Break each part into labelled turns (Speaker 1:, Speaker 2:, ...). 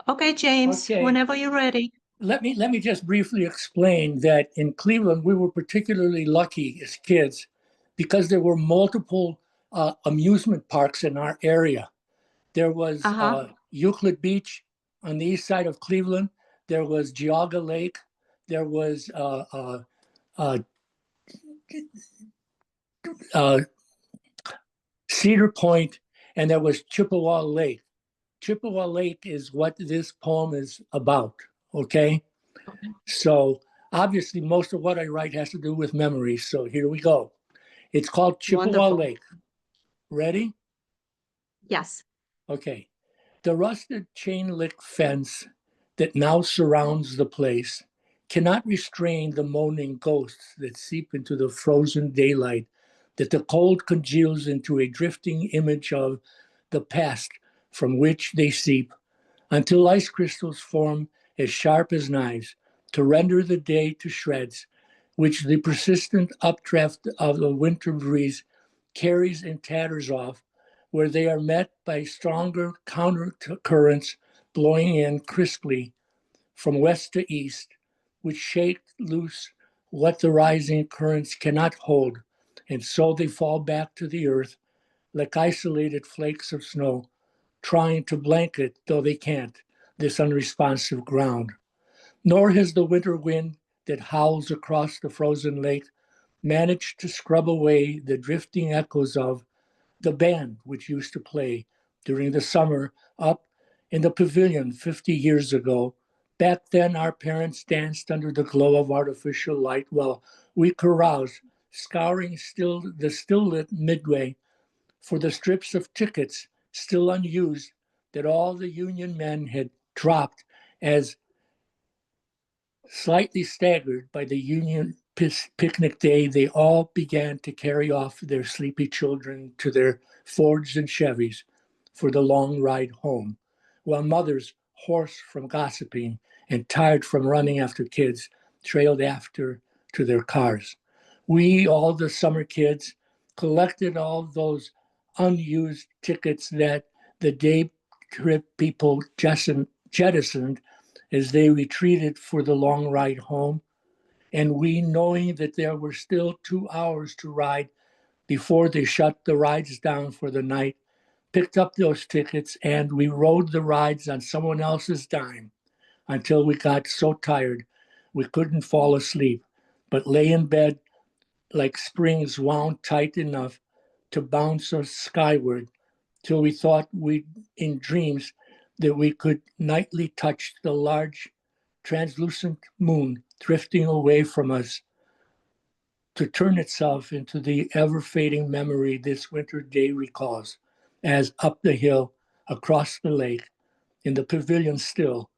Speaker 1: Okay, James,
Speaker 2: Okay.
Speaker 1: whenever you're ready.
Speaker 2: Let me just briefly explain that in Cleveland, we were particularly lucky as kids because there were multiple amusement parks in our area. There was Euclid Beach on the east side of Cleveland. There was Geauga Lake. There was Cedar Point, and there was Chippewa Lake. Chippewa Lake is what this poem is about, okay? So obviously most of what I write has to do with memories, so here we go. It's called Chippewa Lake. Ready?
Speaker 1: Yes.
Speaker 2: Okay. The rusted chain-link fence that now surrounds the place cannot restrain the moaning ghosts that seep into the frozen daylight, that the cold congeals into a drifting image of the past from which they seep, until ice crystals form as sharp as knives to render the day to shreds, which the persistent updraft of the winter breeze carries in tatters off, where they are met by stronger counter currents blowing in crisply from west to east, which shake loose what the rising currents cannot hold, and so they fall back to the earth like isolated flakes of snow, trying to blanket, though they can't, this unresponsive ground. Nor has the winter wind that howls across the frozen lake managed to scrub away the drifting echoes of the band which used to play during the summer up in the pavilion 50 years ago. Back then, our parents danced under the glow of artificial light while we caroused, scouring the still lit midway for the strips of tickets still unused that all the union men had dropped as, slightly staggered by the union picnic day, they all began to carry off their sleepy children to their Fords and Chevys for the long ride home, while mothers, hoarse from gossiping and tired from running after kids, trailed after to their cars. We, all the summer kids, collected all those unused tickets that the day trip people jettisoned as they retreated for the long ride home. And we, knowing that there were still 2 hours to ride before they shut the rides down for the night, picked up those tickets and we rode the rides on someone else's dime until we got so tired we couldn't fall asleep, but lay in bed like springs wound tight enough to bounce us skyward till we thought in dreams that we could nightly touch the large translucent moon drifting away from us to turn itself into the ever-fading memory this winter day recalls, as up the hill, across the lake, in the pavilion still,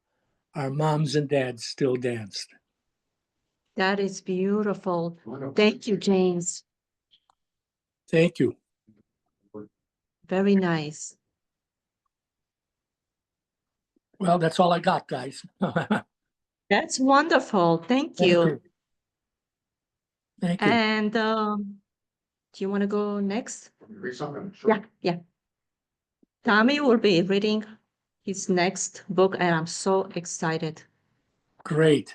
Speaker 2: our moms and dads still danced.
Speaker 1: That is beautiful. Thank you, James.
Speaker 2: Thank you.
Speaker 1: Very nice.
Speaker 2: Well, that's all I got, guys.
Speaker 1: That's wonderful. Thank you.
Speaker 2: Thank you.
Speaker 1: And do you want to go next?
Speaker 3: Read something. Sure.
Speaker 1: Yeah. Tommy will be reading his next book, and I'm so excited.
Speaker 2: Great.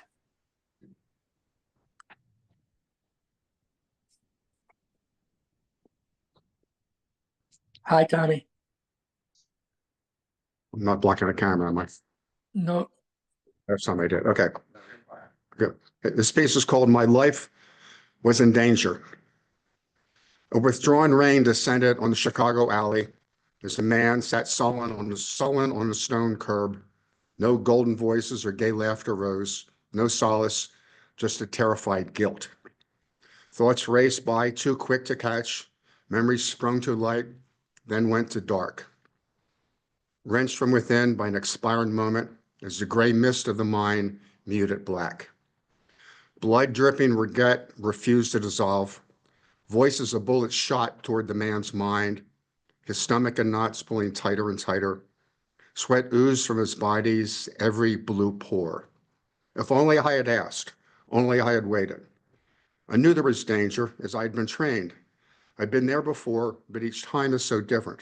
Speaker 2: Hi, Tommy.
Speaker 3: I'm not blocking the camera, am I?
Speaker 2: No.
Speaker 3: That's something I did. Okay. Good. This piece is called My Life Was in Danger. A withdrawn rain descended on the Chicago alley as the man sat sullen on the stone curb. No golden voices or gay laughter rose. No solace, just a terrified guilt. Thoughts raced by too quick to catch. Memories sprung to light, then went to dark. Wrenched from within by an expiring moment as the gray mist of the mind muted black. Blood-dripping regret refused to dissolve. Voices of bullets shot toward the man's mind, his stomach and knots pulling tighter and tighter. Sweat oozed from his body's every blue pore. If only I had asked, only I had waited. I knew there was danger as I'd been trained. I'd been there before, but each time is so different.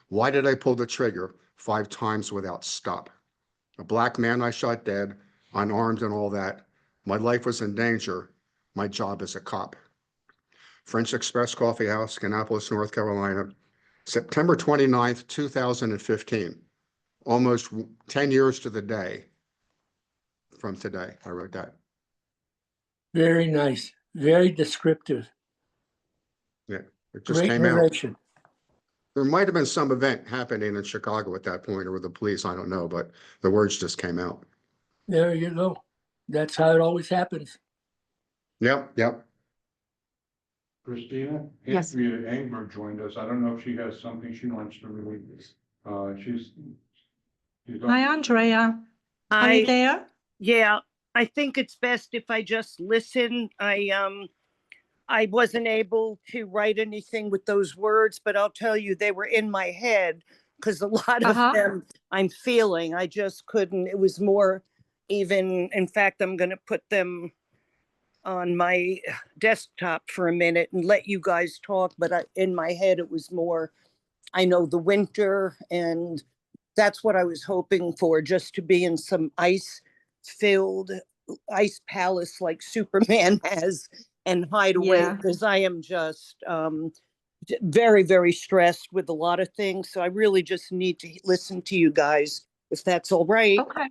Speaker 3: Why did I pull the trigger 5 times without stop? A black man I shot dead, unarmed and all that. My life was in danger. My job as a cop. French Express Coffee House, Kannapolis, North Carolina, September 29th, 2015. Almost 10 years to the day from today. I wrote that.
Speaker 2: Very nice. Very descriptive.
Speaker 3: Yeah, it just
Speaker 2: Great
Speaker 3: came out.
Speaker 2: narration.
Speaker 3: There might have been some event happening in Chicago at that point or with the police, I don't know, but the words just came out.
Speaker 2: There you go. That's how it always happens.
Speaker 3: Yep, yep.
Speaker 4: Christina,
Speaker 1: Yes.
Speaker 4: Andrea Engler joined us. I don't know if she has something she wants to release. She's.
Speaker 1: Hi, Andrea. Are you there?
Speaker 5: Yeah, I think it's best if I just listen. I wasn't able to write anything with those words, but I'll tell you they were in my head because a lot of them I'm feeling. I just couldn't. It was more even. In fact, I'm going to put them on my desktop for a minute and let you guys talk. But in my head, it was more. I know the winter, and that's what I was hoping for, just to be in some ice-filled ice palace like Superman has and hide away,
Speaker 1: Yeah.
Speaker 5: because I am just very, very stressed with a lot of things. So I really just need to listen to you guys, if that's all right.
Speaker 1: Okay.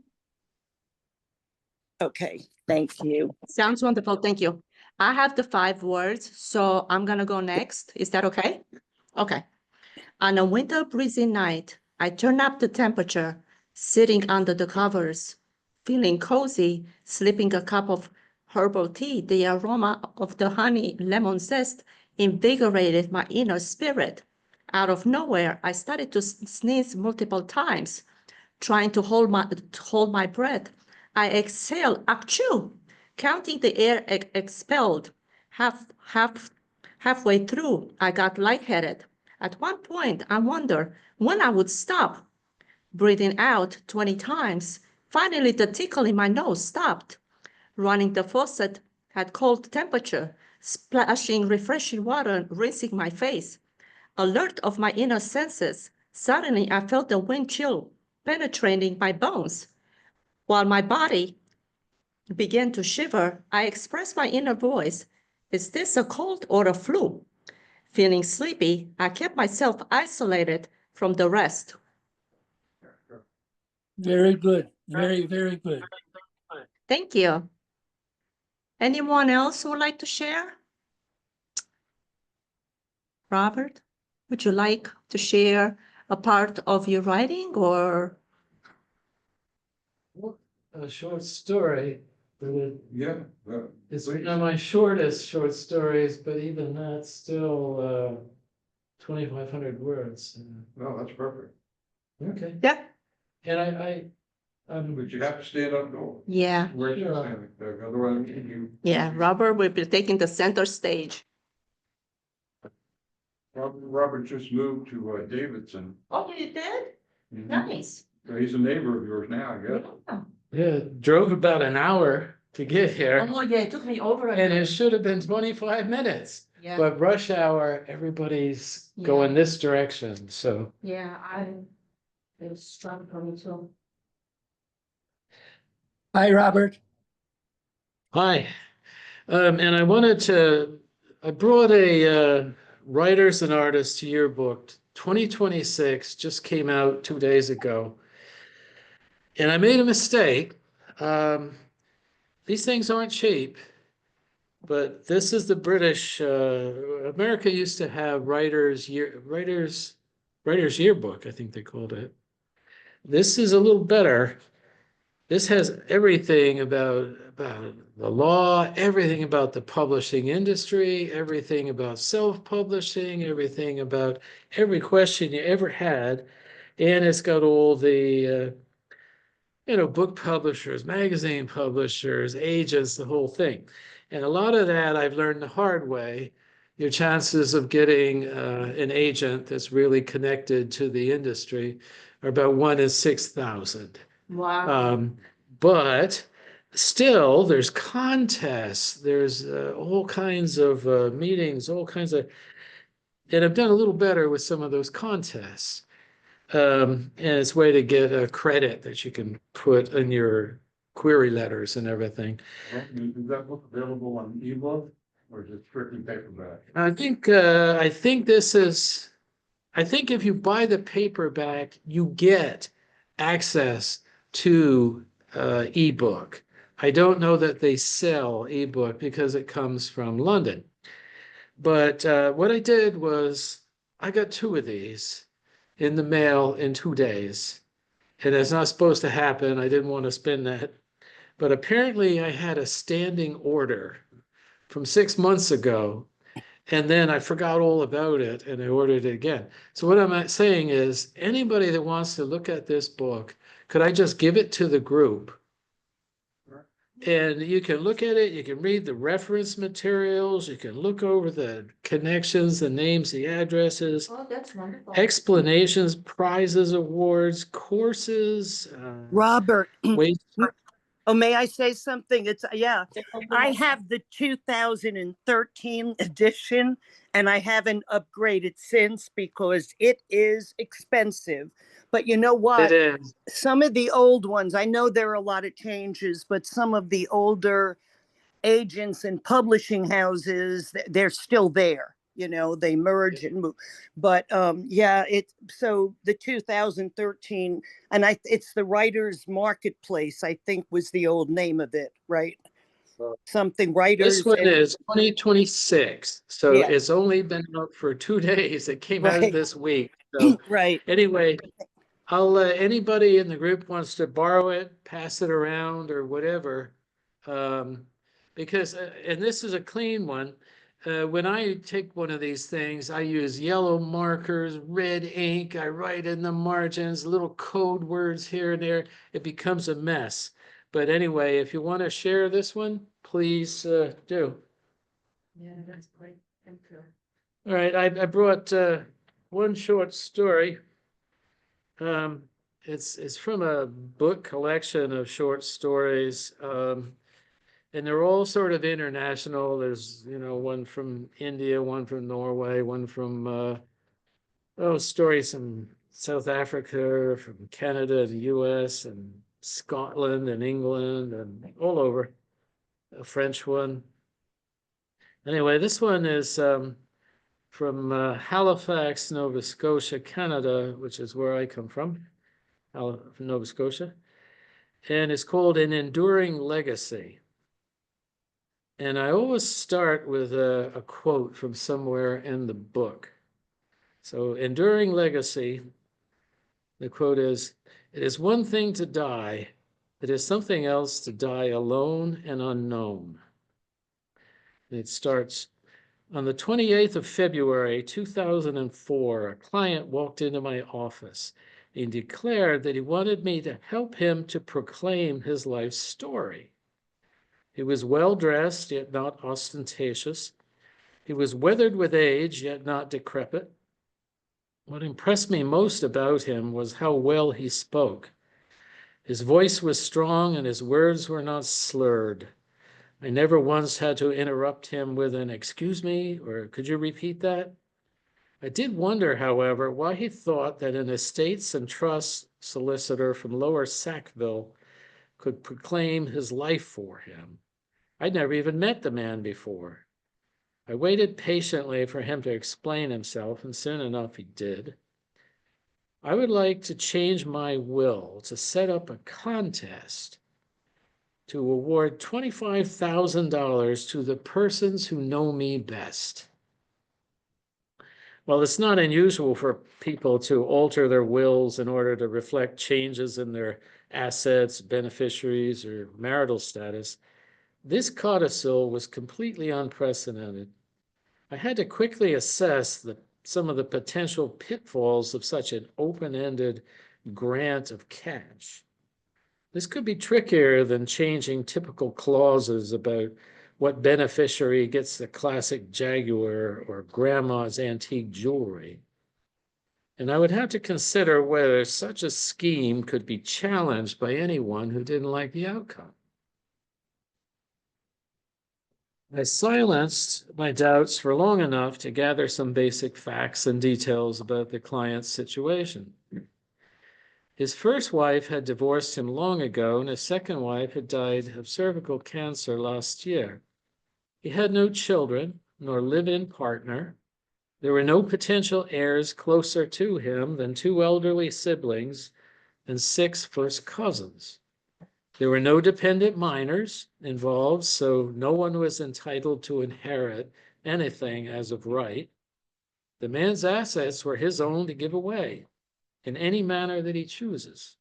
Speaker 5: Okay, thank you.
Speaker 1: Sounds wonderful. Thank you. I have the 5 words, so I'm gonna go next. Is that okay? Okay. On a winter breezy night, I turn up the temperature, sitting under the covers, feeling cozy, sipping a cup of herbal tea. The aroma of the honey lemon zest invigorated my inner spirit. Out of nowhere, I started to sneeze multiple times, trying to hold my breath. I exhaled, achoo, counting the air expelled. Halfway through, I got lightheaded. At one point, I wondered when I would stop. Breathing out 20 times, finally the tickle in my nose stopped. Running the faucet at cold temperature, splashing refreshing water, rinsing my face. Alert of my inner senses, suddenly I felt the wind chill penetrating my bones. While my body began to shiver, I expressed my inner voice. Is this a cold or a flu? Feeling sleepy, I kept myself isolated from the rest.
Speaker 2: Very good. Very, very good.
Speaker 1: Thank you. Anyone else who would like to share? Robert, would you like to share a part of your writing or?
Speaker 6: A short story, but
Speaker 4: Yeah.
Speaker 6: it's one of my shortest short stories, but even that's still 2,500 words.
Speaker 4: No, that's perfect.
Speaker 6: Okay.
Speaker 1: Yeah.
Speaker 6: And
Speaker 4: But you have to stand up, no.
Speaker 1: Yeah,
Speaker 4: Where you're standing there, otherwise you.
Speaker 1: yeah, Robert will be taking the center stage.
Speaker 4: Robert just moved to Davidson.
Speaker 1: Oh, you did?
Speaker 4: Mhm.
Speaker 1: Nice.
Speaker 4: So he's a neighbor of yours now, I guess.
Speaker 6: yeah, drove about an hour to get here,
Speaker 1: Oh, yeah, it took me over.
Speaker 6: and it should have been 25 minutes.
Speaker 1: Yeah,
Speaker 6: But rush hour, everybody's
Speaker 1: Yeah.
Speaker 6: going this direction, so.
Speaker 1: yeah, it was strong for me too.
Speaker 2: Hi, Robert.
Speaker 6: Hi, and I brought a Writers and Artists Yearbook 2026, just came out 2 days ago. And I made a mistake. These things aren't cheap, but this is the British, America used to have Writers Yearbook, I think they called it. This is a little better. This has everything about the law, everything about the publishing industry, everything about self-publishing, everything about every question you ever had. And it's got all the, book publishers, magazine publishers, agents, the whole thing. And a lot of that I've learned the hard way. Your chances of getting an agent that's really connected to the industry are about 1 in 6,000.
Speaker 1: Wow.
Speaker 6: But still, there's contests, there's all kinds of meetings, and I've done a little better with some of those contests. And it's a way to get a credit that you can put in your query letters and everything.
Speaker 4: Is that book available on ebook or is it strictly paperback?
Speaker 6: I think I think if you buy the paperback, you get access to ebook. I don't know that they sell ebook because it comes from London. But what I did was I got 2 of these in the mail in 2 days. And it's not supposed to happen. I didn't want to spend that. But apparently I had a standing order from 6 months ago. And then I forgot all about it and I ordered it again. So what I'm saying is anybody that wants to look at this book, could I just give it to the group? And you can look at it, you can read the reference materials, you can look over the connections, the names, the addresses,
Speaker 1: Oh, that's wonderful.
Speaker 6: explanations, prizes, awards, courses,
Speaker 5: Robert,
Speaker 6: ways.
Speaker 5: oh, may I say something? Yeah, I have the 2013 edition and I haven't upgraded since because it is expensive. But you know what?
Speaker 6: It is.
Speaker 5: Some of the old ones, I know there are a lot of changes, but some of the older agents and publishing houses, they're still there. You know, they merge and move. But yeah, so the 2013, and it's the Writers Marketplace, I think was the old name of it, right? Something writers.
Speaker 6: This one is 2026, so
Speaker 5: Yeah.
Speaker 6: it's only been out for 2 days. It came out
Speaker 5: Right.
Speaker 6: this week. So
Speaker 5: Right.
Speaker 6: anyway, I'll anybody in the group wants to borrow it, pass it around or whatever. Because and this is a clean one. When I take one of these things, I use yellow markers, red ink. I write in the margins, little code words here and there. It becomes a mess. But anyway, if you want to share this one, please do.
Speaker 1: Yeah, that's great. Thank you.
Speaker 6: All right, I brought one short story. It's from a book collection of short stories, and they're all sort of international. There's, one from India, one from Norway, one from stories from South Africa, from Canada, the U.S., and Scotland, and England, and all over. A French one. Anyway, this one is from Halifax, Nova Scotia, Canada, which is where I come from, Nova Scotia. And it's called An Enduring Legacy. And I always start with a quote from somewhere in the book. So, Enduring Legacy, the quote is, "It is one thing to die, it is something else to die alone and unknown." And it starts, "On the 28th of February, 2004, a client walked into my office and declared that he wanted me to help him to proclaim his life story. He was well-dressed, yet not ostentatious. He was weathered with age, yet not decrepit. What impressed me most about him was how well he spoke. His voice was strong and his words were not slurred. I never once had to interrupt him with an 'excuse me' or 'could you repeat that?' I did wonder, however, why he thought that an estates and trusts solicitor from Lower Sackville could proclaim his life for him. I'd never even met the man before. I waited patiently for him to explain himself, and soon enough he did. I would like to change my will to set up a contest to award $25,000 to the persons who know me best." Well, it's not unusual for people to alter their wills in order to reflect changes in their assets, beneficiaries, or marital status. This codicil was completely unprecedented. I had to quickly assess some of the potential pitfalls of such an open-ended grant of cash. This could be trickier than changing typical clauses about what beneficiary gets the classic Jaguar or grandma's antique jewelry. And I would have to consider whether such a scheme could be challenged by anyone who didn't like the outcome. I silenced my doubts for long enough to gather some basic facts and details about the client's situation. His first wife had divorced him long ago, and his second wife had died of cervical cancer last year. He had no children, nor live-in partner. There were no potential heirs closer to him than 2 elderly siblings and 6 first cousins. There were no dependent minors involved, so no one was entitled to inherit anything as of right. The man's assets were his own to give away in any manner that he chooses.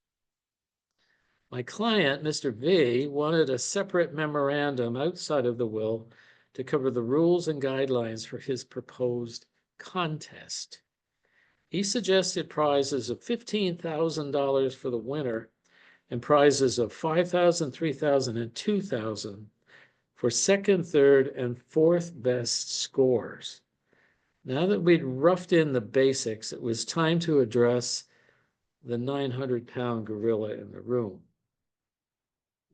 Speaker 6: My client, Mr. V, wanted a separate memorandum outside of the will to cover the rules and guidelines for his proposed contest. He suggested prizes of $15,000 for the winner and prizes of $5,000, $3,000, and $2,000 for second, third, and fourth best scores. Now that we'd roughed in the basics, it was time to address the 900-pound gorilla in the room.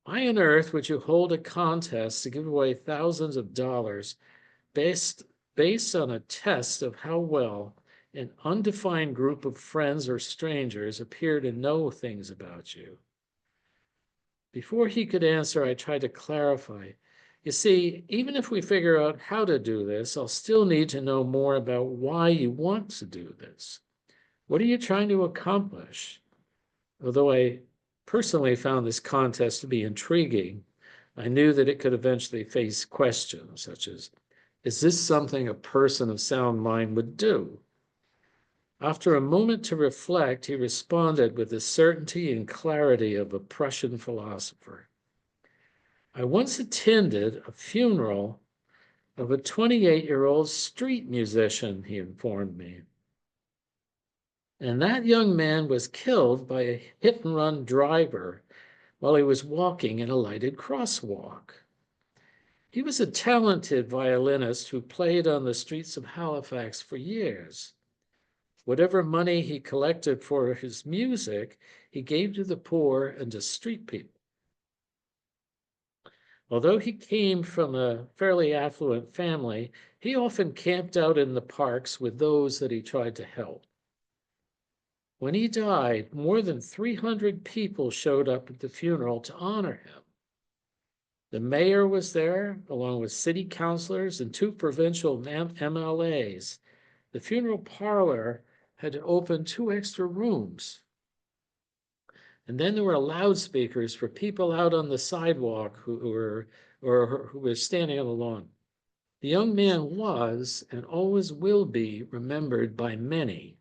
Speaker 6: Why on earth would you hold a contest to give away thousands of dollars based on a test of how well an undefined group of friends or strangers appear to know things about you? Before he could answer, I tried to clarify. You see, even if we figure out how to do this, I'll still need to know more about why you want to do this. What are you trying to accomplish? Although I personally found this contest to be intriguing, I knew that it could eventually face questions such as, is this something a person of sound mind would do? After a moment to reflect, he responded with the certainty and clarity of a Prussian philosopher. I once attended a funeral of a 28-year-old street musician, he informed me. And that young man was killed by a hit-and-run driver while he was walking in a lighted crosswalk. He was a talented violinist who played on the streets of Halifax for years. Whatever money he collected for his music, he gave to the poor and to street people. Although he came from a fairly affluent family, he often camped out in the parks with those that he tried to help. When he died, more than 300 people showed up at the funeral to honor him. The mayor was there, along with city councilors and 2 provincial MLAs. The funeral parlor had to open 2 extra rooms. And then there were loudspeakers for people out on the sidewalk who were standing on the lawn. The young man was and always will be remembered by many.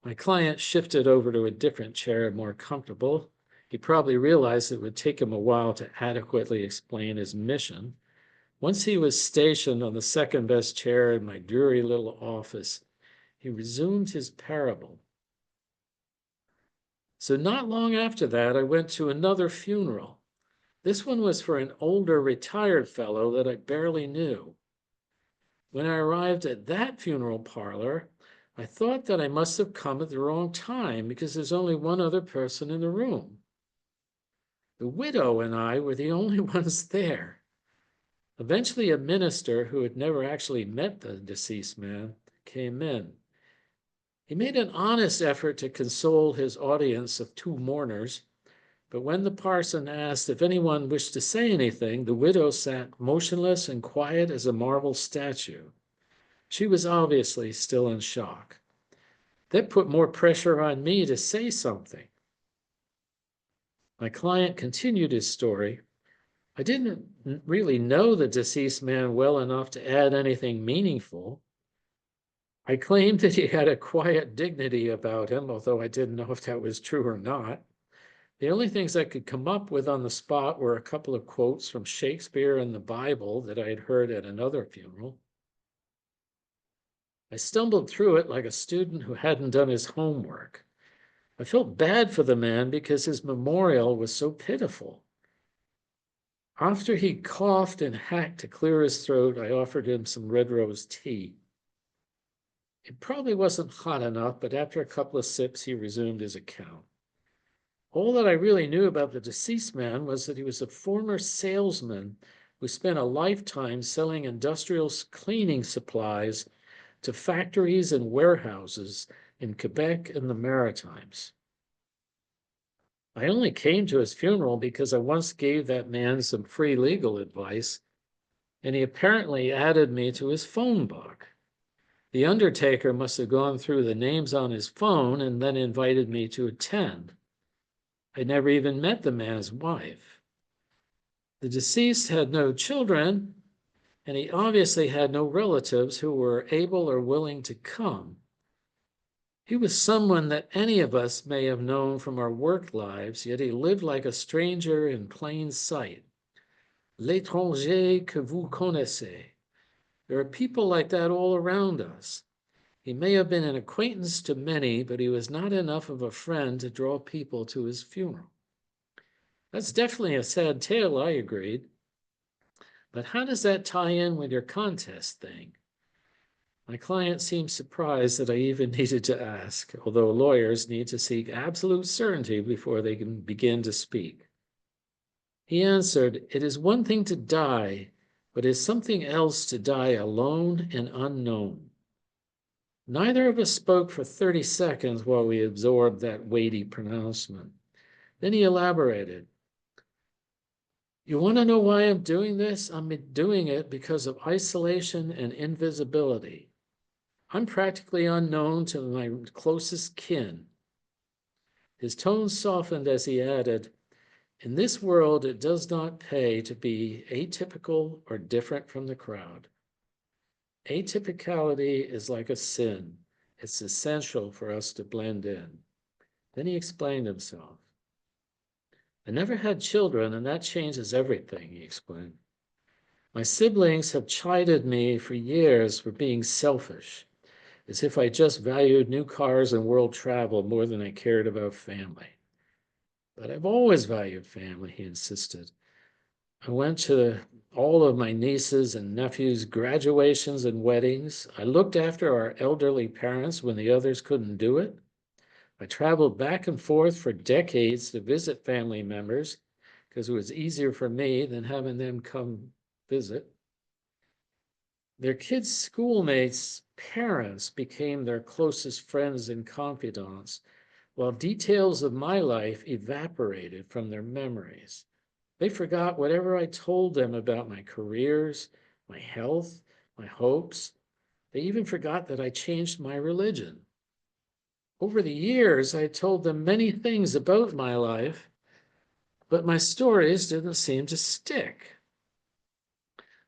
Speaker 6: My client shifted over to a different chair, more comfortable. He probably realized it would take him a while to adequately explain his mission. Once he was stationed on the second best chair in my dreary little office, he resumed his parable. So not long after that, I went to another funeral. This one was for an older retired fellow that I barely knew. When I arrived at that funeral parlor, I thought that I must have come at the wrong time because there's only one other person in the room. The widow and I were the only ones there. Eventually, a minister who had never actually met the deceased man came in. He made an honest effort to console his audience of 2 mourners, but when the parson asked if anyone wished to say anything, the widow sat motionless and quiet as a marble statue. She was obviously still in shock. That put more pressure on me to say something. My client continued his story. I didn't really know the deceased man well enough to add anything meaningful. I claimed that he had a quiet dignity about him, although I didn't know if that was true or not. The only things I could come up with on the spot were a couple of quotes from Shakespeare and the Bible that I had heard at another funeral. I stumbled through it like a student who hadn't done his homework. I felt bad for the man because his memorial was so pitiful. After he coughed and hacked to clear his throat, I offered him some red rose tea. It probably wasn't hot enough, but after a couple of sips, he resumed his account. All that I really knew about the deceased man was that he was a former salesman who spent a lifetime selling industrial cleaning supplies to factories and warehouses in Quebec and the Maritimes. I only came to his funeral because I once gave that man some free legal advice, and he apparently added me to his phone book. The undertaker must have gone through the names on his phone and then invited me to attend. I never even met the man's wife. The deceased had no children, and he obviously had no relatives who were able or willing to come. He was someone that any of us may have known from our work lives, yet he lived like a stranger in plain sight. L'étranger que vous connaissez. There are people like that all around us. He may have been an acquaintance to many, but he was not enough of a friend to draw people to his funeral. That's definitely a sad tale, I agreed. But how does that tie in with your contest thing? My client seemed surprised that I even needed to ask, although lawyers need to seek absolute certainty before they can begin to speak. He answered, "It is one thing to die, but it is something else to die alone and unknown." Neither of us spoke for 30 seconds while we absorbed that weighty pronouncement. Then he elaborated. "You want to know why I'm doing this? I'm doing it because of isolation and invisibility. I'm practically unknown to my closest kin." His tone softened as he added, "In this world, it does not pay to be atypical or different from the crowd. Atypicality is like a sin. It's essential for us to blend in." Then he explained himself. "I never had children, and that changes everything," he explained. "My siblings have chided me for years for being selfish, as if I just valued new cars and world travel more than I cared about family. But I've always valued family," he insisted. "I went to all of my nieces' and nephews' graduations and weddings. I looked after our elderly parents when the others couldn't do it. I traveled back and forth for decades to visit family members because it was easier for me than having them come visit. Their kids' schoolmates' parents became their closest friends and confidants, while details of my life evaporated from their memories. They forgot whatever I told them about my careers, my health, my hopes. They even forgot that I changed my religion. Over the years, I told them many things about my life, but my stories didn't seem to stick.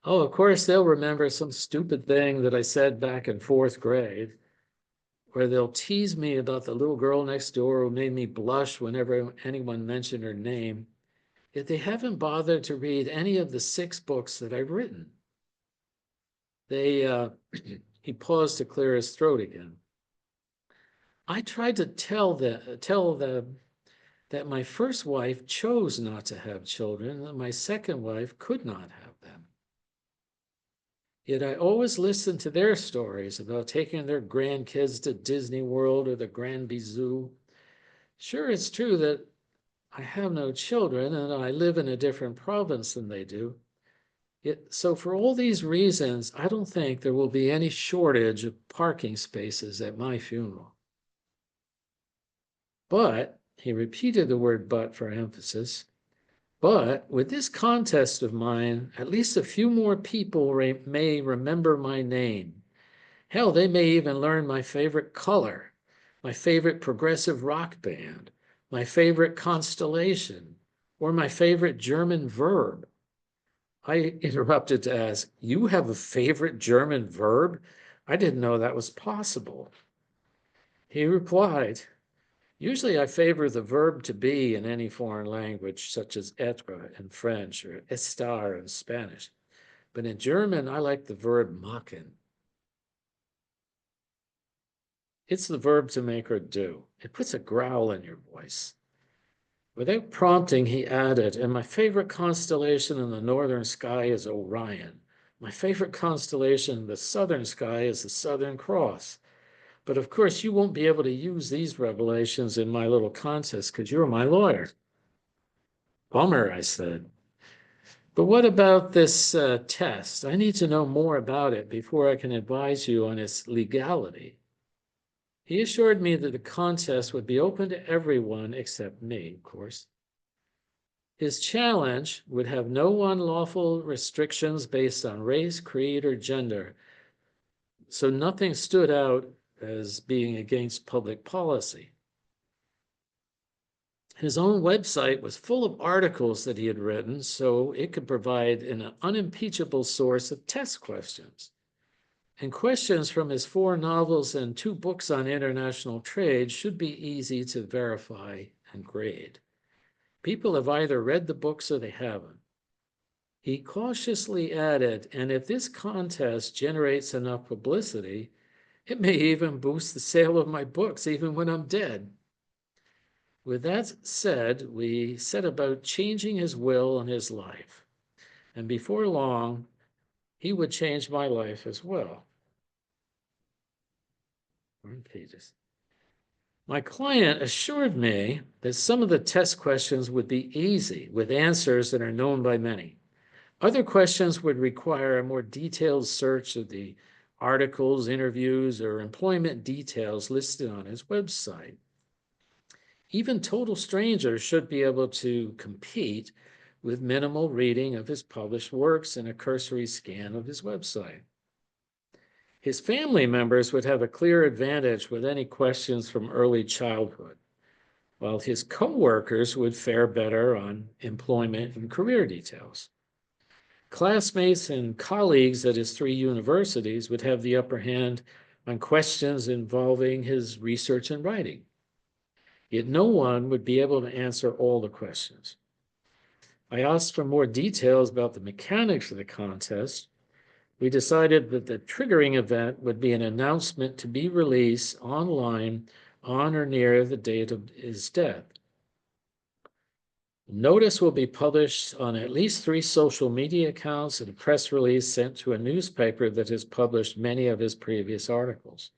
Speaker 6: Oh, of course, they'll remember some stupid thing that I said back in 4th grade, where they'll tease me about the little girl next door who made me blush whenever anyone mentioned her name. Yet they haven't bothered to read any of the 6 books that I've written. He paused to clear his throat again. I tried to tell them that my first wife chose not to have children, and my second wife could not have them. Yet I always listened to their stories about taking their grandkids to Disney World or the Granby Zoo. Sure, it's true that I have no children and I live in a different province than they do. So for all these reasons, I don't think there will be any shortage of parking spaces at my funeral." But, he repeated the word "but" for emphasis, "but with this contest of mine, at least a few more people may remember my name. Hell, they may even learn my favorite color, my favorite progressive rock band, my favorite constellation, or my favorite German verb." I interrupted to ask, "You have a favorite German verb? I didn't know that was possible." He replied, "Usually I favor the verb to be in any foreign language, such as être in French or estar in Spanish. But in German, I like the verb machen. It's the verb to make or do. It puts a growl in your voice." Without prompting, he added, "And my favorite constellation in the northern sky is Orion. My favorite constellation in the southern sky is the Southern Cross. But of course, you won't be able to use these revelations in my little contest because you're my lawyer." "Bummer," I said. "But what about this test? I need to know more about it before I can advise you on its legality." He assured me that the contest would be open to everyone except me, of course. His challenge would have no unlawful restrictions based on race, creed, or gender, so nothing stood out as being against public policy. His own website was full of articles that he had written, so it could provide an unimpeachable source of test questions. And questions from his 4 novels and 2 books on international trade should be easy to verify and grade. People have either read the books or they haven't. He cautiously added, and if this contest generates enough publicity, it may even boost the sale of my books even when I'm dead. With that said, we set about changing his will and his life. And before long, he would change my life as well. Pages. My client assured me that some of the test questions would be easy, with answers that are known by many. Other questions would require a more detailed search of the articles, interviews, or employment details listed on his website. Even total strangers should be able to compete with minimal reading of his published works and a cursory scan of his website. His family members would have a clear advantage with any questions from early childhood, while his co-workers would fare better on employment and career details. Classmates and colleagues at his 3 universities would have the upper hand on questions involving his research and writing. Yet no one would be able to answer all the questions. I asked for more details about the mechanics of the contest. We decided that the triggering event would be an announcement to be released online on or near the date of his death. Notice will be published on at least 3 social media accounts and a press release sent to a newspaper that has published many of his previous articles.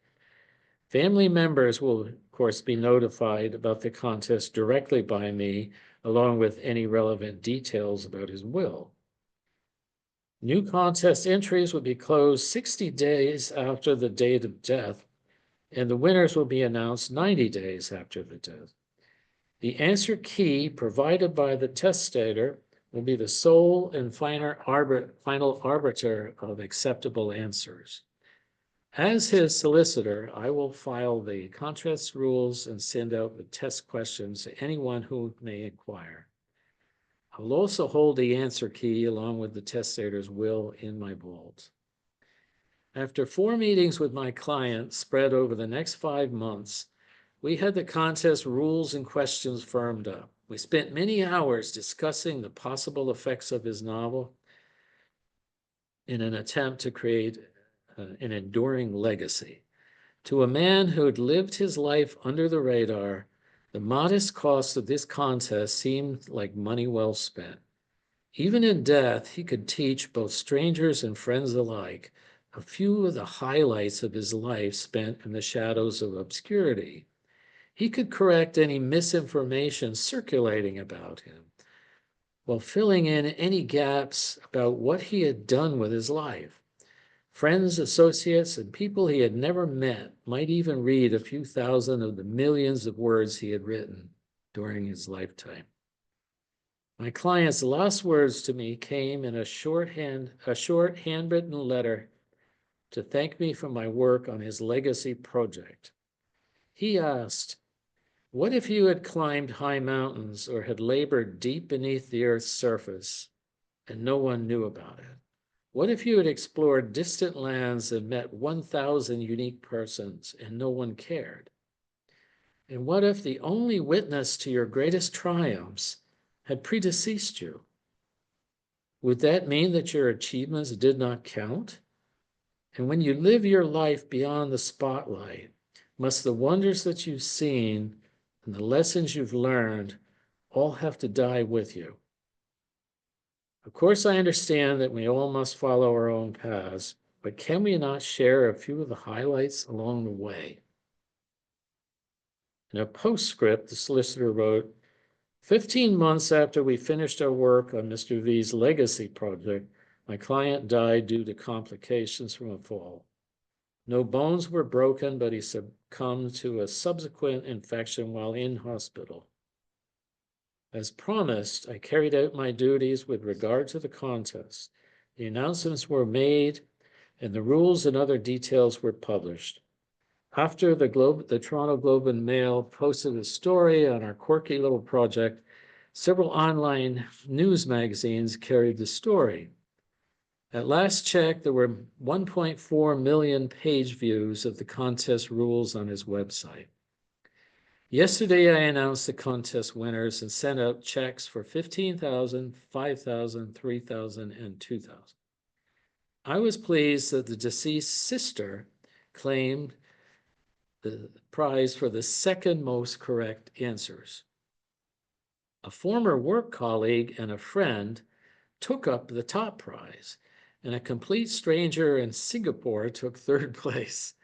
Speaker 6: Family members will, of course, be notified about the contest directly by me, along with any relevant details about his will. New contest entries will be closed 60 days after the date of death, and the winners will be announced 90 days after the death. The answer key provided by the testator will be the sole and final arbiter of acceptable answers. As his solicitor, I will file the contest rules and send out the test questions to anyone who may inquire. I will also hold the answer key along with the testator's will in my vault. After 4 meetings with my client spread over the next 5 months, we had the contest rules and questions firmed up. We spent many hours discussing the possible effects of his novel in an attempt to create an enduring legacy. To a man who had lived his life under the radar, the modest cost of this contest seemed like money well spent. Even in death, he could teach both strangers and friends alike a few of the highlights of his life spent in the shadows of obscurity. He could correct any misinformation circulating about him, while filling in any gaps about what he had done with his life. Friends, associates, and people he had never met might even read a few thousand of the millions of words he had written during his lifetime. My client's last words to me came in a short handwritten letter to thank me for my work on his legacy project. He asked, "What if you had climbed high mountains or had labored deep beneath the earth's surface and no one knew about it? What if you had explored distant lands and met 1,000 unique persons and no one cared? And what if the only witness to your greatest triumphs had predeceased you? Would that mean that your achievements did not count? And when you live your life beyond the spotlight, must the wonders that you've seen and the lessons you've learned all have to die with you? Of course, I understand that we all must follow our own paths, but can we not share a few of the highlights along the way?" In a postscript, the solicitor wrote, 15 months after we finished our work on Mr. V's legacy project, my client died due to complications from a fall. No bones were broken, but he succumbed to a subsequent infection while in hospital. As promised, I carried out my duties with regard to the contest. The announcements were made and the rules and other details were published. After the Toronto Globe and Mail posted a story on our quirky little project, several online news magazines carried the story. At last check, there were 1.4 million page views of the contest rules on his website. Yesterday, I announced the contest winners and sent out checks for $15,000, $5,000, $3,000, and $2,000. I was pleased that the deceased sister claimed the prize for the second most correct answers. A former work colleague and a friend took up the top prize, and a complete stranger in Singapore took third place.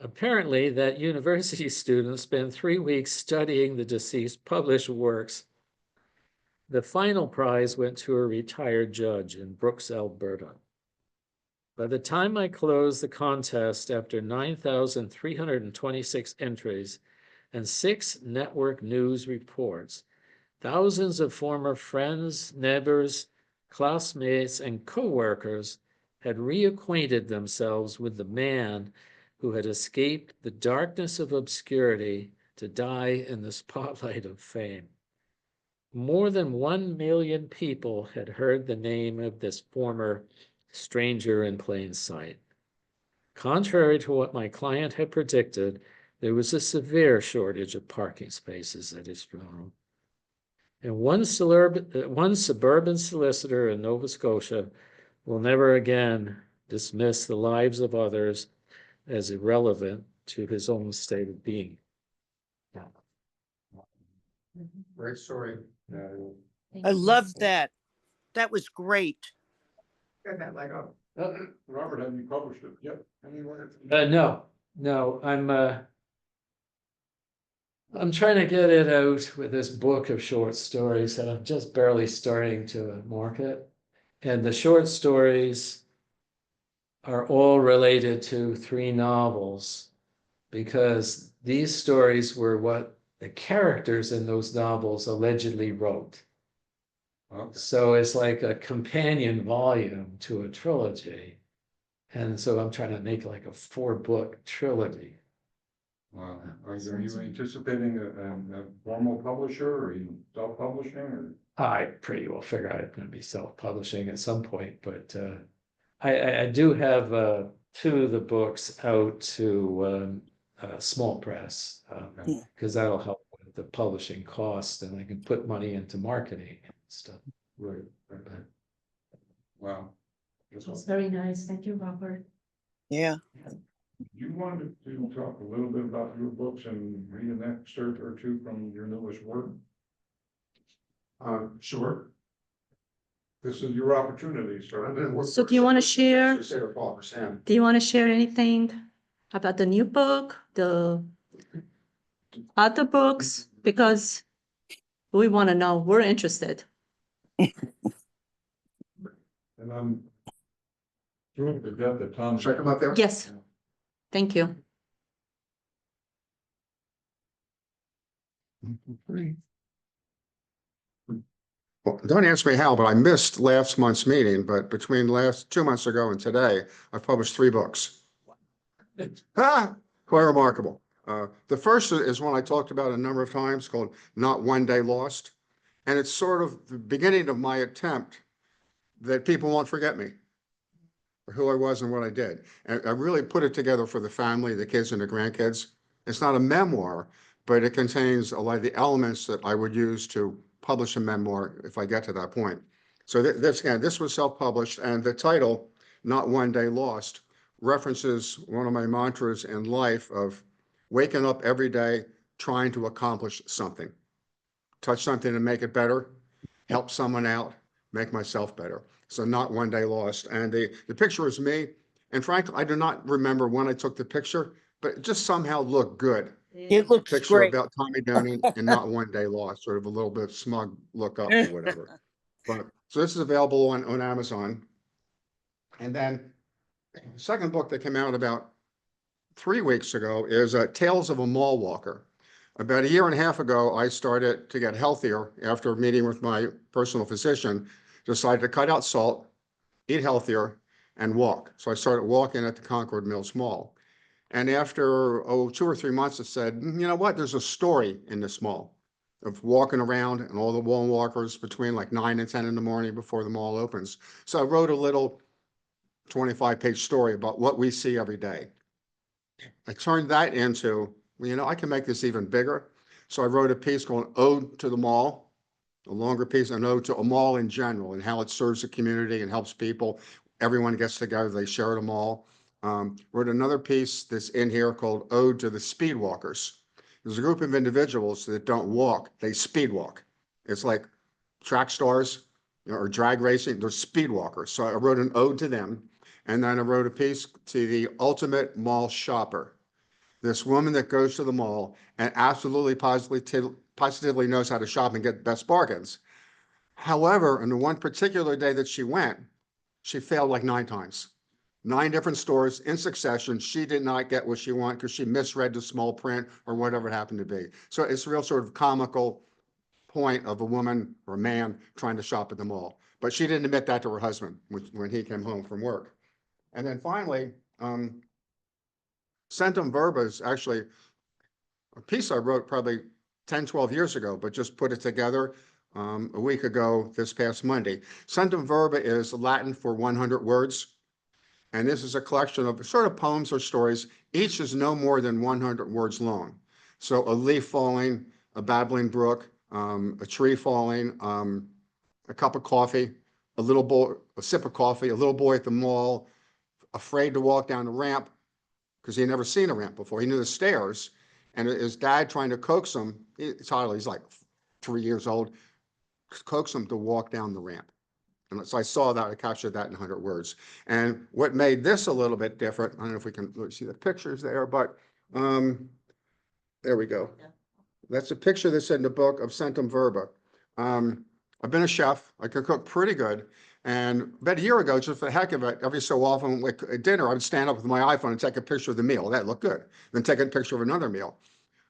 Speaker 6: Apparently, that university student spent 3 weeks studying the deceased published works. The final prize went to a retired judge in Brooks, Alberta. By the time I closed the contest, after 9,326 entries and 6 network news reports, thousands of former friends, neighbors, classmates, and co-workers had reacquainted themselves with the man who had escaped the darkness of obscurity to die in the spotlight of fame. More than 1 million people had heard the name of this former stranger in plain sight. Contrary to what my client had predicted, there was a severe shortage of parking spaces at his funeral. And one suburban solicitor in Nova Scotia will never again dismiss the lives of others as irrelevant to his own state of being.
Speaker 3: Great story.
Speaker 5: I love that. That was great.
Speaker 3: Got that leg up.
Speaker 4: Robert, have you published it yet? Anywhere?
Speaker 6: No, I'm trying to get it out with this book of short stories that I'm just barely starting to market. And the short stories are all related to 3 novels, because these stories were what the characters in those novels allegedly wrote.
Speaker 4: Okay.
Speaker 6: So it's like a companion volume to a trilogy. And so I'm trying to make like a 4-book trilogy.
Speaker 4: Wow. Are you anticipating a formal publisher, or are you self-publishing, or?
Speaker 6: I pretty well figure I'm going to be self-publishing at some point, but I do have 2 of the books out to small press, because that'll help with the publishing cost, and I can put money into marketing and stuff.
Speaker 4: Right. Wow.
Speaker 1: It's very nice. Thank you, Robert.
Speaker 5: Yeah.
Speaker 4: You wanted to talk a little bit about your books and read an excerpt or 2 from your newest work?
Speaker 3: Sure.
Speaker 4: This is your opportunity, sir.
Speaker 1: So do you want to share?
Speaker 3: Just say or Paul or Sam.
Speaker 1: Do you want to share anything about the new book, the other books? Because we want to know, we're interested.
Speaker 4: And I'm thrilled to death that Tom.
Speaker 3: Check them out there.
Speaker 1: Yes, thank you.
Speaker 3: Well, don't ask me how, but I missed last month's meeting, but between 2 months ago and today, I've published 3 books. Quite remarkable. The first is one I talked about a number of times, called Not One Day Lost. And it's sort of the beginning of my attempt that people won't forget me, or who I was and what I did. And I really put it together for the family, the kids and the grandkids. It's not a memoir, but it contains a lot of the elements that I would use to publish a memoir if I get to that point. So this was self-published, and the title, Not One Day Lost, references one of my mantras in life of waking up every day trying to accomplish something. Touch something to make it better, help someone out, make myself better. So Not One Day Lost. And the picture is me. And frankly, I do not remember when I took the picture, but it just somehow looked good.
Speaker 5: It looks
Speaker 3: Picture
Speaker 5: great.
Speaker 3: about Tommy Donen and Not One Day Lost, sort of a little bit smug look up or whatever. But so this is available on Amazon. And then The second book that came out about 3 weeks ago is Tales of a Mall Walker. About a year and a half ago, I started to get healthier after meeting with my personal physician, decided to cut out salt, eat healthier, and walk. So I started walking at the Concord Mills Mall. And after, 2 or 3 months, I said, you know what, there's a story in this mall of walking around and all the wall walkers between like 9 and 10 in the morning before the mall opens. So I wrote a little 25-page story about what we see every day. I turned that into, well, I can make this even bigger. So I wrote a piece called Ode to the Mall, a longer piece, an ode to a mall in general and how it serves the community and helps people. Everyone gets together, they share the mall. Wrote another piece that's in here called Ode to the Speedwalkers. There's a group of individuals that don't walk, they speed walk. It's like track stars, or drag racing, they're speed walkers. So I wrote an ode to them. And then I wrote a piece to the ultimate mall shopper. This woman that goes to the mall and absolutely positively knows how to shop and get best bargains. However, on the one particular day that she went, she failed like 9 times. 9 different stores in succession. She did not get what she wanted because she misread the small print or whatever it happened to be. So it's a real sort of comical point of a woman or a man trying to shop at the mall. But she didn't admit that to her husband when he came home from work. And then finally, Centum Verba is actually a piece I wrote probably 10, 12 years ago, but just put it together a week ago this past Monday. Centum Verba is Latin for 100 words. And this is a collection of sort of poems or stories. Each is no more than 100 words long. So a leaf falling, a babbling brook, a tree falling, a cup of coffee, a little boy, a sip of coffee, a little boy at the mall, afraid to walk down the ramp because he had never seen a ramp before. He knew the stairs, and his dad trying to coax him. Tyler, he's like 3 years old, coax him to walk down the ramp. And so I saw that, I captured that in 100 words. And what made this a little bit different, I don't know if we can really see the pictures there, but there we go. That's a picture that's in the book of Centum Verba. I've been a chef. I can cook pretty good. And about a year ago, just for the heck of it, every so often at dinner, I would stand up with my iPhone and take a picture of the meal. That looked good. Then take a picture of another meal.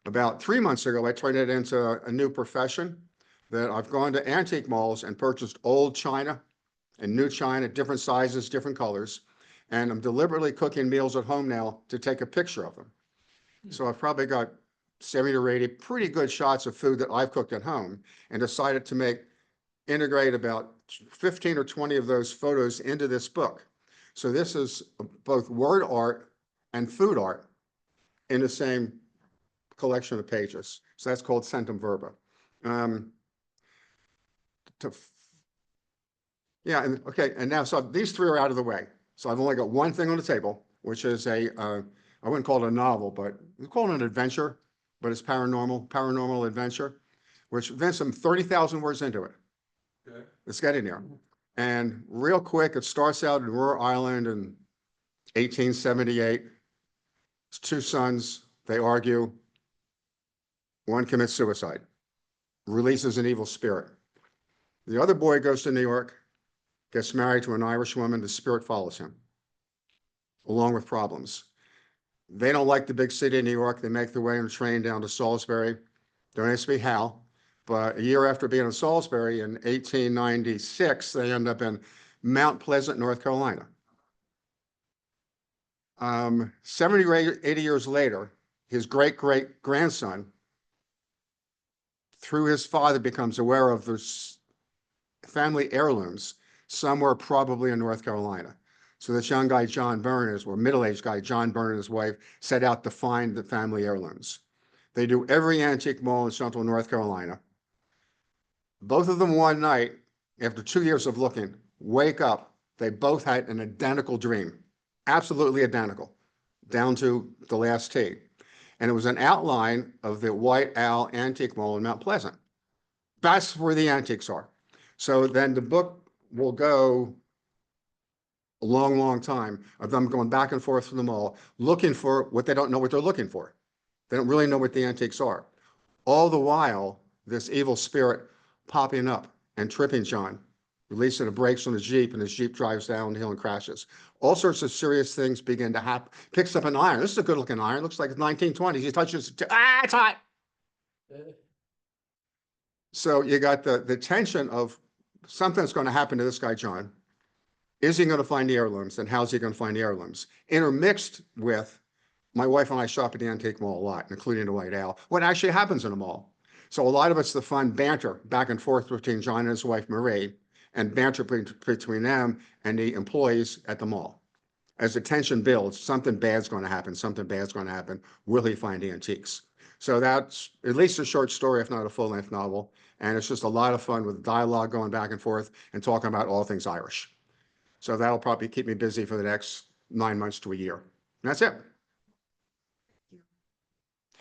Speaker 3: About 3 months ago, I turned it into a new profession that I've gone to antique malls and purchased old china and new china, different sizes, different colors. And I'm deliberately cooking meals at home now to take a picture of them. So I've probably got 70 or 80 pretty good shots of food that I've cooked at home, and decided to integrate about 15 or 20 of those photos into this book. So this is both word art and food art in the same collection of pages. So that's called Centum Verba. Yeah, and okay, and now, so these 3 are out of the way. So I've only got one thing on the table, which is I wouldn't call it a novel, but we call it an adventure, but it's paranormal adventure, which then some 30,000 words into it. Okay. Let's get in there. And real quick, it starts out in Rhode Island in 1878. It's 2 sons, they argue. One commits suicide, releases an evil spirit. The other boy goes to New York, gets married to an Irish woman, the spirit follows him, along with problems. They don't like the big city of New York. They make their way on a train down to Salisbury. Don't ask me how, but a year after being in Salisbury in 1896, they end up in Mount Pleasant, North Carolina. 70 or 80 years later, his great-great-grandson, through his father, becomes aware of this family heirlooms somewhere probably in North Carolina. So this young guy, John Byrne, or middle-aged guy, John Byrne and his wife, set out to find the family heirlooms. They do every antique mall in central North Carolina. Both of them one night, after 2 years of looking, wake up. They both had an identical dream, absolutely identical, down to the last T. And it was an outline of the White Owl Antique Mall in Mount Pleasant. That's where the antiques are. So then the book will go a long, long time of them going back and forth from the mall, looking for what they don't know what they're looking for. They don't really know what the antiques are. All the while, this evil spirit popping up and tripping John releasing the brakes on the Jeep, and the Jeep drives down the hill and crashes. All sorts of serious things begin to happen. Picks up an iron. This is a good looking iron. Looks like it's 1920s. He touches it. It's hot. So you got the tension of something's going to happen to this guy, John. Is he going to find the heirlooms, and how's he going to find the heirlooms? Intermixed with my wife and I shop at the antique mall a lot, including the White Owl. What actually happens in a mall? So a lot of it's the fun banter back and forth between John and his wife, Marie, and banter between them and the employees at the mall. As the tension builds, something bad's going to happen. Something bad's going to happen. Will he find the antiques? So that's at least a short story, if not a full-length novel. And it's just a lot of fun with dialogue going back and forth and talking about all things Irish. So that'll probably keep me busy for the next 9 months to a year. And that's it.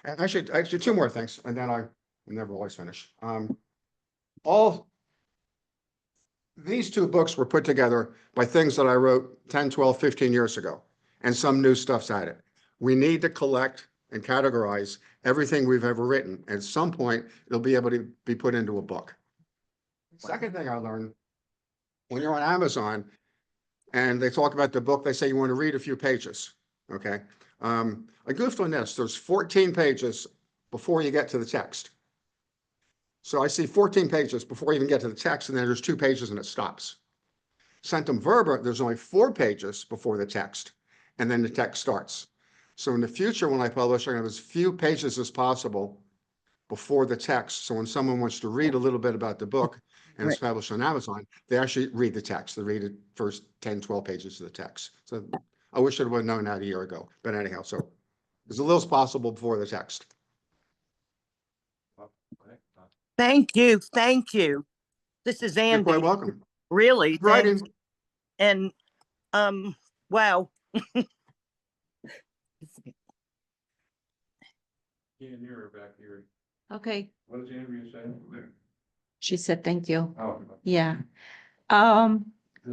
Speaker 3: And actually, two more things, and then I never always finish. All these two books were put together by things that I wrote 10, 12, 15 years ago, and some new stuff's added. We need to collect and categorize everything we've ever written. At some point, it'll be able to be put into a book. Second thing I learned, when you're on Amazon and they talk about the book, they say you want to read a few pages, okay? I goofed on this. There's 14 pages before you get to the text. So I see 14 pages before you even get to the text, and then there's 2 pages and it stops. Centum Verba, there's only 4 pages before the text, and then the text starts. So in the future, when I publish, I'm going to have as few pages as possible before the text. So when someone wants to read a little bit about the book and it's published on Amazon, they actually read the text. They read the first 10, 12 pages of the text. So I wish I would have known that a year ago. But anyhow, so as little as possible before the text.
Speaker 5: Thank you. Thank you. This is Andy.
Speaker 3: You're quite welcome.
Speaker 5: Really.
Speaker 3: Writing.
Speaker 5: Thanks. And wow.
Speaker 4: Can't hear her back here.
Speaker 1: Okay,
Speaker 4: What is Andrea saying?
Speaker 1: she said thank you.
Speaker 4: Oh,
Speaker 1: Yeah.
Speaker 4: does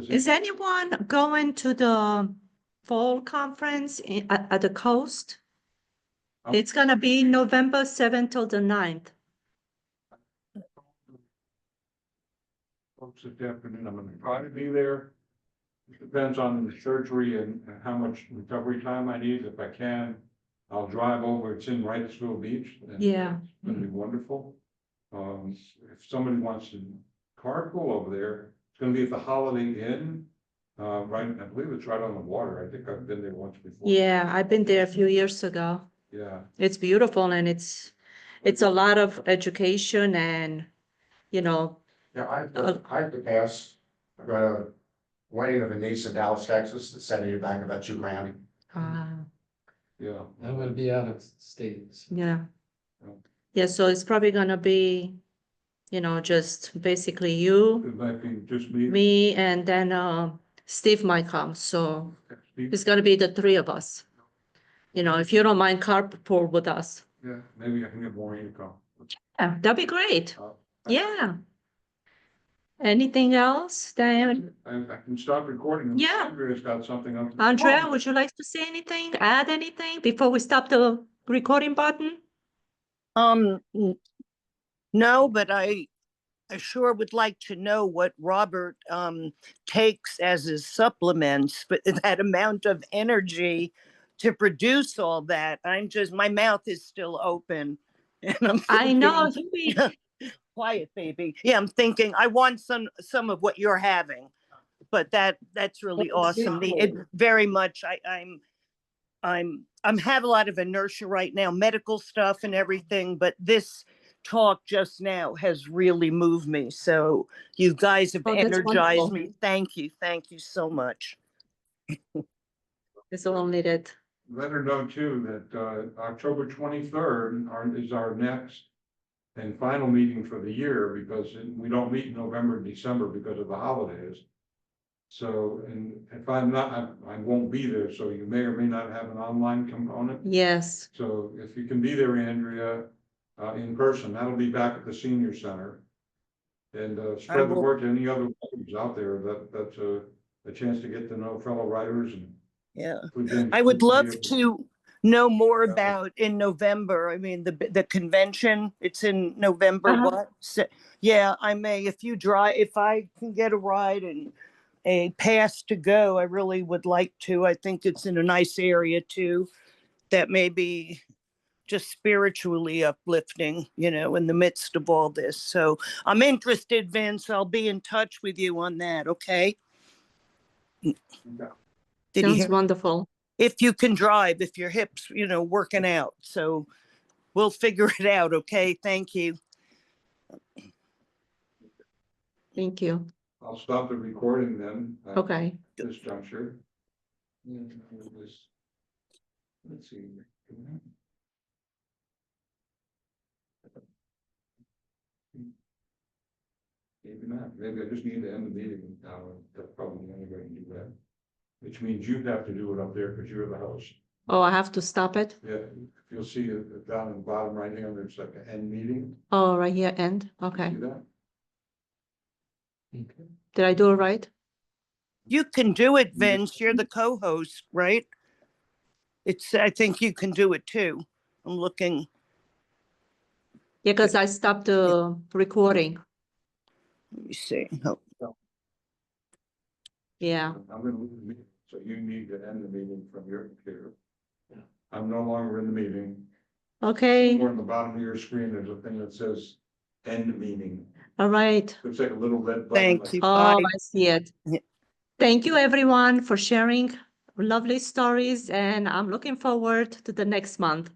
Speaker 1: Is
Speaker 4: it-
Speaker 1: anyone going to the fall conference at the coast?
Speaker 4: Oh.
Speaker 1: It's gonna be November 7th till the 9th.
Speaker 4: Folks this afternoon, I'm gonna try to be there. It depends on the surgery and how much recovery time I need. If I can, I'll drive over. It's in Wrightsville Beach. And
Speaker 1: Yeah.
Speaker 4: It's gonna be wonderful. If somebody wants to carpool over there, it's gonna be at the Holiday Inn. Right, I believe it's right on the water. I think I've been there once before.
Speaker 1: Yeah, I've been there a few years ago.
Speaker 4: Yeah,
Speaker 1: It's beautiful and it's a lot of education and, you know,
Speaker 3: Yeah, I have to pass. I've got a wedding of a niece in Dallas, Texas, that's setting you back about $2,000.
Speaker 4: yeah.
Speaker 6: I'm gonna be out of state.
Speaker 1: yeah.
Speaker 4: Yeah.
Speaker 1: Yeah, so it's probably gonna be, you know, just basically you,
Speaker 4: It might be just me.
Speaker 1: me, and then Steve might come, so
Speaker 4: Steve?
Speaker 1: it's gonna be the 3 of us. You know, if you don't mind carpool with us.
Speaker 4: Yeah, maybe I can get Maureen to come.
Speaker 1: Yeah, that'd be great.
Speaker 4: Uh,
Speaker 1: Yeah. Anything else, Diane?
Speaker 4: I can stop recording.
Speaker 1: Yeah.
Speaker 4: Andrea's got something up.
Speaker 1: Andrea, would you like to say anything, add anything before we stop the recording button?
Speaker 5: No, but I sure would like to know what Robert takes as his supplements, but that amount of energy to produce all that. My mouth is still open. And I'm
Speaker 1: I know,
Speaker 5: thinking, quiet, baby. Yeah, I'm thinking I want some of what you're having, but that's really awesome. It very much. I'm have a lot of inertia right now, medical stuff and everything, but this talk just now has really moved me. So you guys have
Speaker 1: Oh, that's
Speaker 5: energized
Speaker 1: wonderful.
Speaker 5: me. Thank you. Thank you so much.
Speaker 1: It's all needed.
Speaker 4: Let her know too that October 23rd is our next and final meeting for the year, because we don't meet in November and December because of the holidays. So, and if I'm not, I won't be there, so you may or may not have an online component.
Speaker 1: Yes.
Speaker 4: So if you can be there, Andrea, in person, that'll be back at the senior center. And spread the
Speaker 5: will.
Speaker 4: word to any other writers out there that's a chance to get to know fellow writers and.
Speaker 5: Yeah.
Speaker 4: who've been-
Speaker 5: I would love to know more about in November. I mean, the convention, it's in November,
Speaker 1: Uh-huh.
Speaker 5: what? Yeah, I may, if I can get a ride and a pass to go, I really would like to. I think it's in a nice area too, that may be just spiritually uplifting, in the midst of all this. So I'm interested, Vince. I'll be in touch with you on that, okay? Did you
Speaker 1: Sounds
Speaker 5: hear?
Speaker 1: wonderful.
Speaker 5: If you can drive, if your hips, working out. So we'll figure it out, okay? Thank you.
Speaker 1: Thank you.
Speaker 4: I'll stop the recording then.
Speaker 1: Okay.
Speaker 4: At this juncture. And we'll just- Let's see. Maybe not. Maybe I just need to end the meeting now. That's probably the only way to do that. Which means you'd have to do it up there because you're the host.
Speaker 1: Oh, I have to stop it?
Speaker 4: Yeah, you'll see it down in the bottom right hand, there's like an end meeting.
Speaker 1: Oh, right here, end. Okay.
Speaker 4: See that?
Speaker 6: Okay.
Speaker 1: Did I do it right?
Speaker 5: You can do it, Vince. You're the co-host, right? I think you can do it too. I'm looking.
Speaker 1: Yeah, because I stopped the recording.
Speaker 5: Let me see. Oh,
Speaker 1: Yeah.
Speaker 4: I'm gonna leave the meeting, so you need to end the meeting from your computer.
Speaker 6: Yeah.
Speaker 4: I'm no longer in the meeting.
Speaker 1: Okay.
Speaker 4: Or on the bottom of your screen, there's a thing that says end meeting.
Speaker 1: All right.
Speaker 4: Looks like a little red button.
Speaker 5: thank you.
Speaker 1: Oh,
Speaker 5: Bye.
Speaker 1: I see it.
Speaker 5: Yeah.
Speaker 1: Thank you, everyone, for sharing lovely stories, and I'm looking forward to the next month.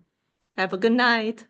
Speaker 1: Have a good night.